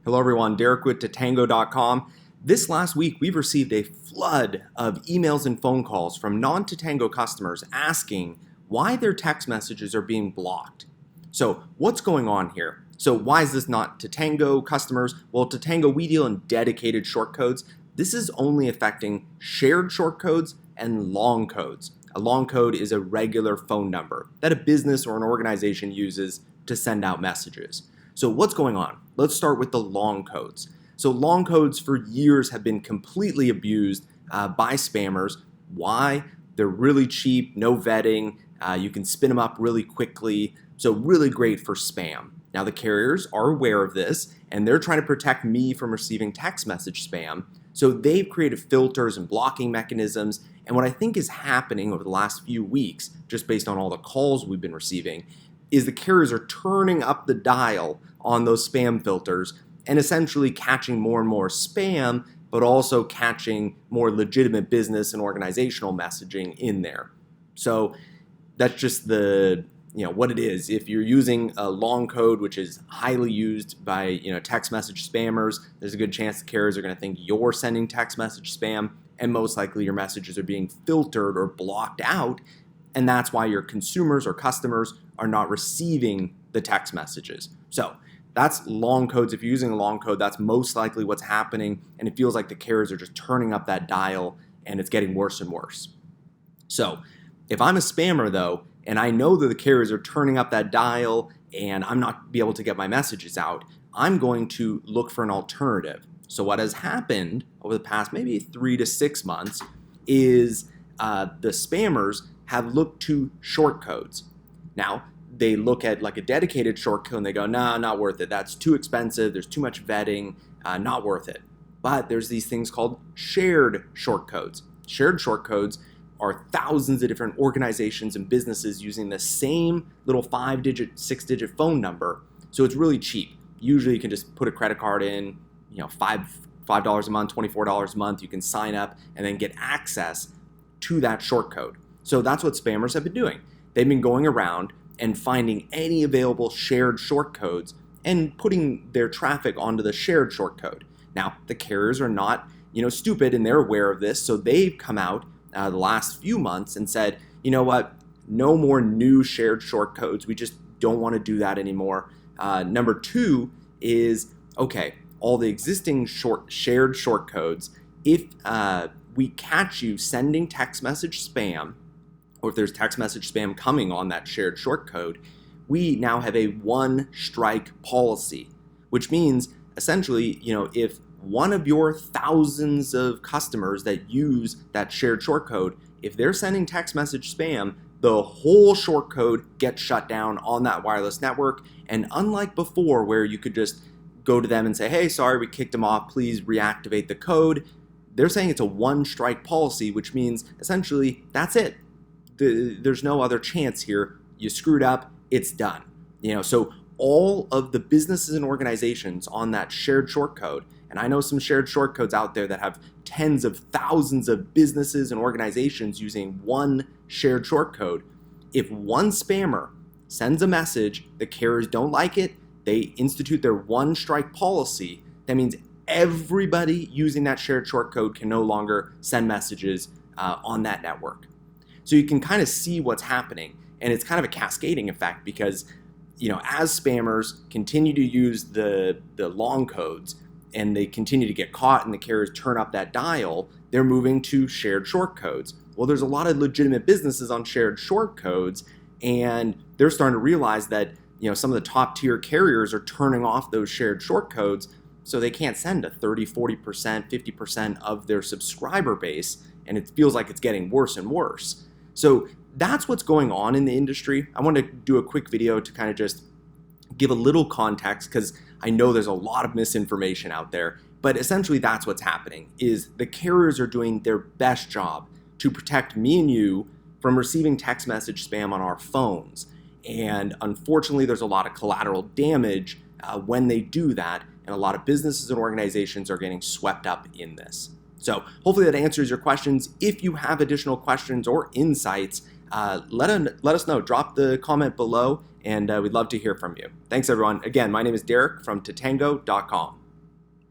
Hello everyone, Derek with Tatango.com. This last week, we've received a flood of emails and phone calls from non-Tatango customers asking why their text messages are being blocked. So what's going on here? So why is this not Tatango customers? Well, Tatango, we deal in dedicated short codes. This is only affecting shared short codes and long codes. A long code is a regular phone number that a business or an organization uses to send out messages. So what's going on? Let's start with the long codes. So long codes for years have been completely abused by spammers. Why? They're really cheap, no vetting. You can spin them up really quickly. So really great for spam. Now the carriers are aware of this and they're trying to protect me from receiving text message spam. So they've created filters and blocking mechanisms. And what I think is happening over the last few weeks, just based on all the calls we've been receiving, is the carriers are turning up the dial on those spam filters and essentially catching more and more spam, but also catching more legitimate business and organizational messaging in there. So that's just what it is. If you're using a long code, which is highly used by text message spammers, there's a good chance the carriers are going to think you're sending text message spam, and most likely your messages are being filtered or blocked out. And that's why your consumers or customers are not receiving the text messages. So that's long codes. If you're using a long code, that's most likely what's happening. And it feels like the carriers are just turning up that dial and it's getting worse and worse. So if I'm a spammer though, and I know that the carriers are turning up that dial and I'm not be able to get my messages out, I'm going to look for an alternative. So what has happened over the past maybe 3 to 6 months is the spammers have looked to short codes. Now, they look at like a dedicated short code and they go, nah, not worth it. That's too expensive. There's too much vetting, not worth it. But there's these things called shared short codes. Shared short codes are thousands of different organizations and businesses using the same little 5-digit, 6-digit phone number. So it's really cheap. Usually you can just put a credit card in, $5 a month, $24 a month. You can sign up and then get access to that short code. So that's what spammers have been doing. They've been going around and finding any available shared short codes and putting their traffic onto the shared short code. Now, the carriers are not, stupid, and they're aware of this. So they've come out the last few months and said, you know what, no more new shared short codes. We just don't want to do that anymore. Number 2 is, okay, all the existing shared short codes, if we catch you sending text message spam, or if there's text message spam coming on that shared short code, we now have a one-strike policy, which means essentially, if one of your thousands of customers that use that shared short code, if they're sending text message spam, the whole short code gets shut down on that wireless network. And unlike before, where you could just go to them and say, hey, sorry, we kicked them off, please reactivate the code, they're saying it's a one-strike policy, which means essentially that's it. There's no other chance here. You screwed up, it's done. So all of the businesses and organizations on that shared short code, and I know some shared short codes out there that have tens of thousands of businesses and organizations using one shared short code. If one spammer sends a message, the carriers don't like it, they institute their one-strike policy. That means everybody using that shared short code can no longer send messages on that network. So you can kind of see what's happening, and it's kind of a cascading effect because, as spammers continue to use the long codes and they continue to get caught and the carriers turn up that dial, they're moving to shared short codes. Well, there's a lot of legitimate businesses on shared short codes, and they're starting to realize that, some of the top tier carriers are turning off those shared short codes, so they can't send to 30, 40%, 50% of their subscriber base, and it feels like it's getting worse and worse. So that's what's going on in the industry. I want to do a quick video to kind of just give a little context because I know there's a lot of misinformation out there, but essentially that's what's happening is the carriers are doing their best job to protect me and you from receiving text message spam on our phones. And unfortunately, there's a lot of collateral damage when they do that, and a lot of businesses and organizations are getting swept up in this. So hopefully that answers your questions. If you have additional questions or insights, let us know. Drop the comment below, and we'd love to hear from you. Thanks, everyone. Again, my name is Derek from Tatango.com.